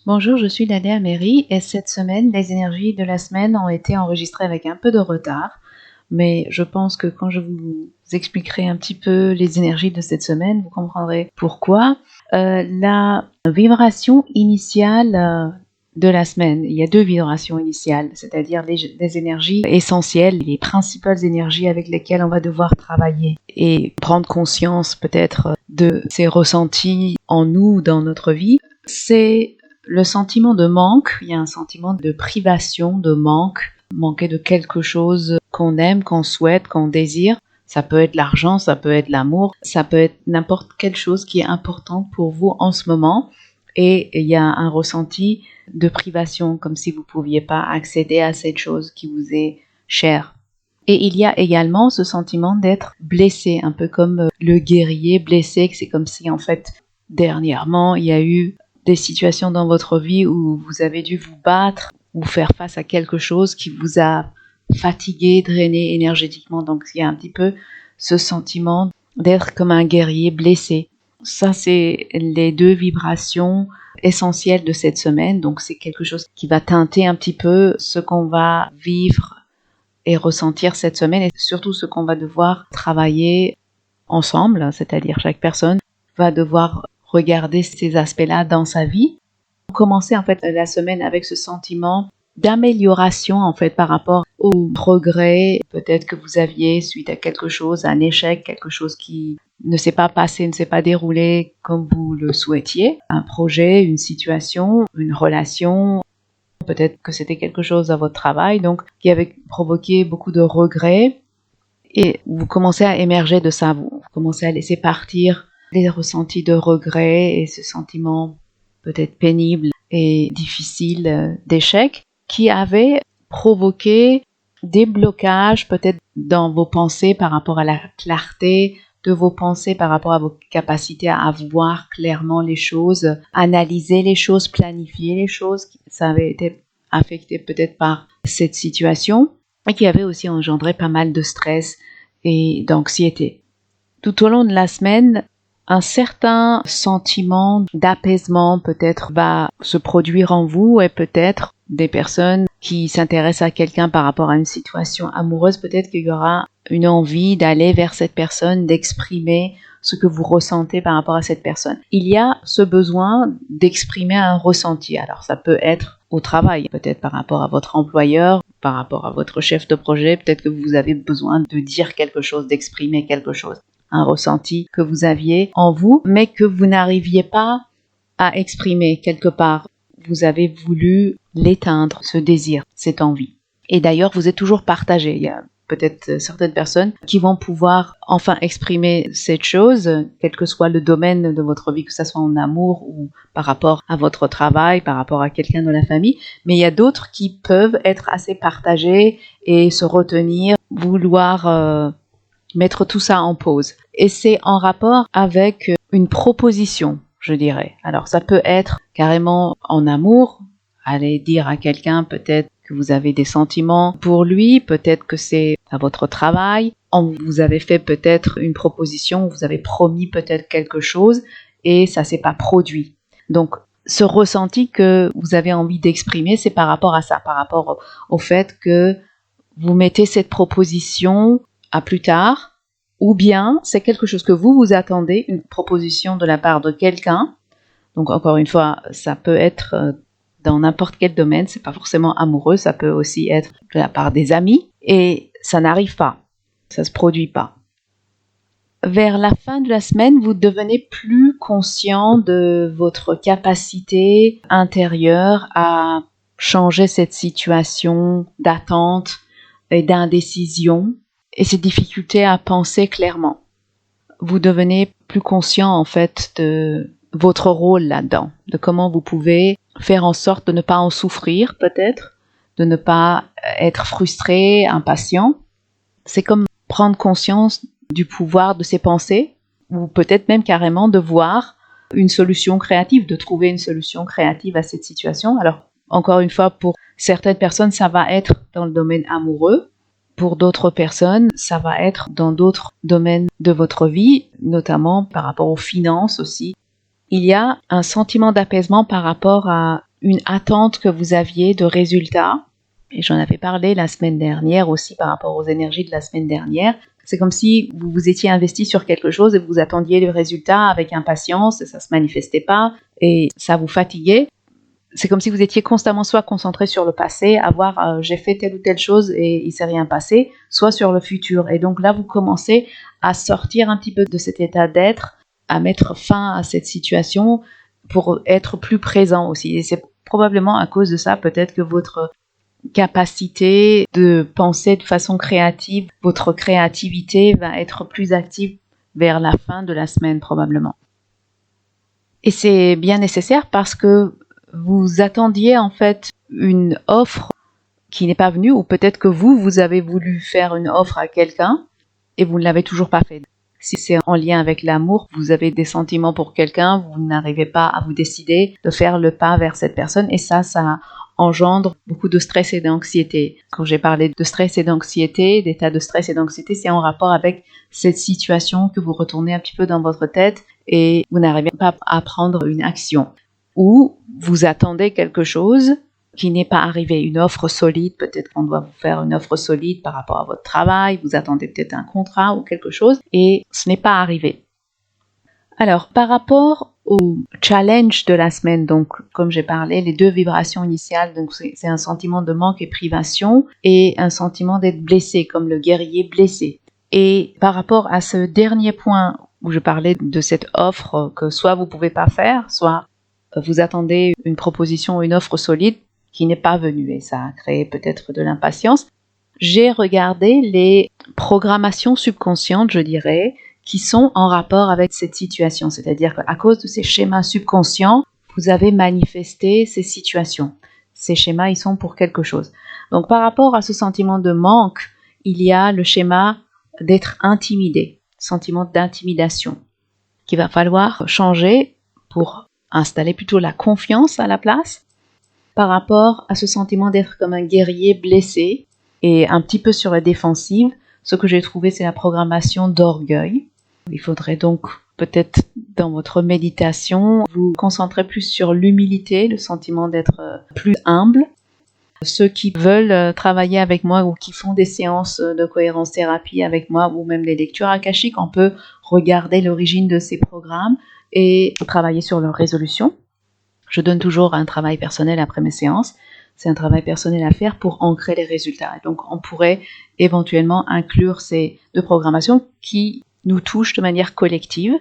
Bonjour, je suis Nadia Mary et cette semaine, les énergies de la semaine ont été enregistrées avec un peu de retard, mais je pense que quand je vous expliquerai un petit peu les énergies de cette semaine, vous comprendrez pourquoi. La vibration initiale de la semaine, il y a deux vibrations initiales, c'est-à-dire les énergies essentielles, les principales énergies avec lesquelles on va devoir travailler et prendre conscience peut-être de ces ressentis en nous, dans notre vie. C'est le sentiment de manque, il y a un sentiment de privation, de manque, manquer de quelque chose qu'on aime, qu'on souhaite, qu'on désire. Ça peut être l'argent, ça peut être l'amour, ça peut être n'importe quelle chose qui est importante pour vous en ce moment. Et il y a un ressenti de privation, comme si vous ne pouviez pas accéder à cette chose qui vous est chère. Et il y a également ce sentiment d'être blessé, un peu comme le guerrier blessé, c'est comme si en fait, dernièrement, il y a eu des situations dans votre vie où vous avez dû vous battre ou faire face à quelque chose qui vous a fatigué, drainé énergétiquement. Donc il y a un petit peu ce sentiment d'être comme un guerrier blessé. Ça, c'est les deux vibrations essentielles de cette semaine. Donc c'est quelque chose qui va teinter un petit peu ce qu'on va vivre et ressentir cette semaine et surtout ce qu'on va devoir travailler ensemble, c'est-à-dire chaque personne va devoir regarder ces aspects-là dans sa vie. Commencer en fait la semaine avec ce sentiment d'amélioration en fait par rapport aux regrets peut-être que vous aviez suite à quelque chose, un échec, quelque chose qui ne s'est pas passé, ne s'est pas déroulé comme vous le souhaitiez, un projet, une situation, une relation, peut-être que c'était quelque chose à votre travail donc qui avait provoqué beaucoup de regrets et vous commencez à émerger de ça, vous commencez à laisser partir les ressentis de regret et ce sentiment peut-être pénible et difficile d'échec qui avait provoqué des blocages peut-être dans vos pensées par rapport à la clarté de vos pensées, par rapport à vos capacités à voir clairement les choses, analyser les choses, planifier les choses. Ça avait été affecté peut-être par cette situation et qui avait aussi engendré pas mal de stress et d'anxiété. Tout au long de la semaine, un certain sentiment d'apaisement peut-être va se produire en vous et peut-être des personnes qui s'intéressent à quelqu'un par rapport à une situation amoureuse, peut-être qu'il y aura une envie d'aller vers cette personne, d'exprimer ce que vous ressentez par rapport à cette personne. Il y a ce besoin d'exprimer un ressenti. Alors ça peut être au travail, peut-être par rapport à votre employeur, par rapport à votre chef de projet, peut-être que vous avez besoin de dire quelque chose, d'exprimer quelque chose. Un ressenti que vous aviez en vous, mais que vous n'arriviez pas à exprimer quelque part. Vous avez voulu l'éteindre, ce désir, cette envie. Et d'ailleurs, vous êtes toujours partagé. Il y a peut-être certaines personnes qui vont pouvoir enfin exprimer cette chose, quel que soit le domaine de votre vie, que ce soit en amour ou par rapport à votre travail, par rapport à quelqu'un de la famille. Mais il y a d'autres qui peuvent être assez partagés et se retenir, vouloir mettre tout ça en pause. Et c'est en rapport avec une proposition, je dirais. Alors ça peut être carrément en amour, aller dire à quelqu'un peut-être que vous avez des sentiments pour lui, peut-être que c'est à votre travail, vous avez fait peut-être une proposition, vous avez promis peut-être quelque chose et ça s'est pas produit. Donc ce ressenti que vous avez envie d'exprimer, c'est par rapport à ça, par rapport au fait que vous mettez cette proposition à plus tard, ou bien c'est quelque chose que vous attendez, une proposition de la part de quelqu'un. Donc encore une fois, ça peut être dans n'importe quel domaine, c'est pas forcément amoureux, ça peut aussi être de la part des amis, et ça n'arrive pas, ça se produit pas. Vers la fin de la semaine, vous devenez plus conscient de votre capacité intérieure à changer cette situation d'attente et d'indécision et ces difficultés à penser clairement. Vous devenez plus conscient en fait de votre rôle là-dedans, de comment vous pouvez faire en sorte de ne pas en souffrir peut-être, de ne pas être frustré, impatient. C'est comme prendre conscience du pouvoir de ses pensées ou peut-être même carrément de voir une solution créative, de trouver une solution créative à cette situation. Alors encore une fois, pour certaines personnes, ça va être dans le domaine amoureux. Pour d'autres personnes, ça va être dans d'autres domaines de votre vie, notamment par rapport aux finances aussi. Il y a un sentiment d'apaisement par rapport à une attente que vous aviez de résultats. Et j'en avais parlé la semaine dernière aussi par rapport aux énergies de la semaine dernière. C'est comme si vous vous étiez investi sur quelque chose et vous attendiez le résultat avec impatience et ça ne se manifestait pas et ça vous fatiguait. C'est comme si vous étiez constamment soit concentré sur le passé, à voir j'ai fait telle ou telle chose et il ne s'est rien passé, soit sur le futur. Et donc là, vous commencez à sortir un petit peu de cet état d'être, à mettre fin à cette situation pour être plus présent aussi. Et c'est probablement à cause de ça peut-être que votre capacité de penser de façon créative, votre créativité va être plus active vers la fin de la semaine probablement. Et c'est bien nécessaire parce que vous attendiez en fait une offre qui n'est pas venue, ou peut-être que vous avez voulu faire une offre à quelqu'un et vous ne l'avez toujours pas fait. Si c'est en lien avec l'amour, vous avez des sentiments pour quelqu'un, vous n'arrivez pas à vous décider de faire le pas vers cette personne et ça engendre beaucoup de stress et d'anxiété. Quand j'ai parlé de stress et d'anxiété, d'état de stress et d'anxiété, c'est en rapport avec cette situation que vous retournez un petit peu dans votre tête et vous n'arrivez pas à prendre une action. Ou vous attendez quelque chose qui n'est pas arrivé, une offre solide, peut-être qu'on doit vous faire une offre solide par rapport à votre travail, vous attendez peut-être un contrat ou quelque chose et ce n'est pas arrivé. Alors, par rapport au challenge de la semaine, donc comme j'ai parlé, les deux vibrations initiales, donc c'est un sentiment de manque et privation et un sentiment d'être blessé, comme le guerrier blessé. Et par rapport à ce dernier point où je parlais de cette offre que soit vous ne pouvez pas faire, soit vous attendez une proposition, une offre solide qui n'est pas venue et ça a créé peut-être de l'impatience, j'ai regardé les programmations subconscientes, je dirais, qui sont en rapport avec cette situation. C'est-à-dire qu'à cause de ces schémas subconscients, vous avez manifesté ces situations. Ces schémas, ils sont pour quelque chose. Donc, par rapport à ce sentiment de manque, il y a le schéma d'être intimidé, sentiment d'intimidation, qu'il va falloir changer pour installer plutôt la confiance à la place. Par rapport à ce sentiment d'être comme un guerrier blessé et un petit peu sur la défensive, ce que j'ai trouvé, c'est la programmation d'orgueil. Il faudrait donc peut-être dans votre méditation vous concentrer plus sur l'humilité, le sentiment d'être plus humble. Ceux qui veulent travailler avec moi ou qui font des séances de cohérence thérapie avec moi ou même les lectures akashiques, on peut regarder l'origine de ces programmes et travailler sur leur résolution. Je donne toujours un travail personnel après mes séances. C'est un travail personnel à faire pour ancrer les résultats. Donc, on pourrait éventuellement inclure ces deux programmations qui nous touchent de manière collective.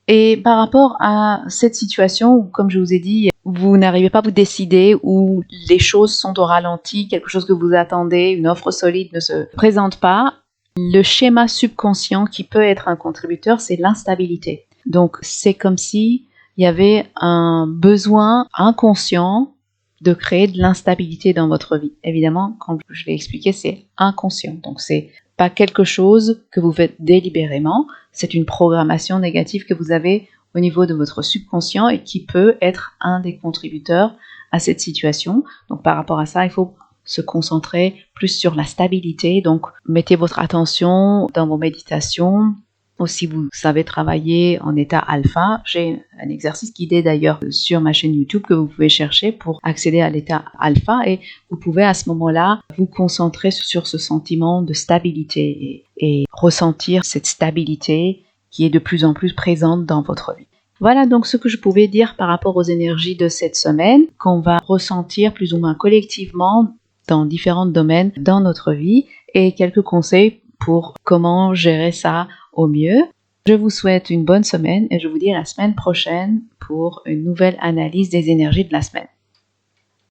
Et par rapport à cette situation où, comme je vous ai dit, vous n'arrivez pas à vous décider, où les choses sont au ralenti, quelque chose que vous attendez, une offre solide ne se présente pas, le schéma subconscient qui peut être un contributeur, c'est l'instabilité. Donc, c'est comme si il y avait un besoin inconscient de créer de l'instabilité dans votre vie. Évidemment, comme je l'ai expliqué, c'est inconscient. Donc, c'est pas quelque chose que vous faites délibérément, c'est une programmation négative que vous avez au niveau de votre subconscient et qui peut être un des contributeurs à cette situation. Donc, par rapport à ça, il faut se concentrer plus sur la stabilité. Donc, mettez votre attention dans vos méditations. Ou si vous savez travailler en état alpha, j'ai un exercice guidé d'ailleurs sur ma chaîne YouTube que vous pouvez chercher pour accéder à l'état alpha et vous pouvez à ce moment-là vous concentrer sur ce sentiment de stabilité et ressentir cette stabilité qui est de plus en plus présente dans votre vie. Voilà donc ce que je pouvais dire par rapport aux énergies de cette semaine qu'on va ressentir plus ou moins collectivement dans différents domaines dans notre vie et quelques conseils pour comment gérer ça au mieux. Je vous souhaite une bonne semaine et je vous dis à la semaine prochaine pour une nouvelle analyse des énergies de la semaine.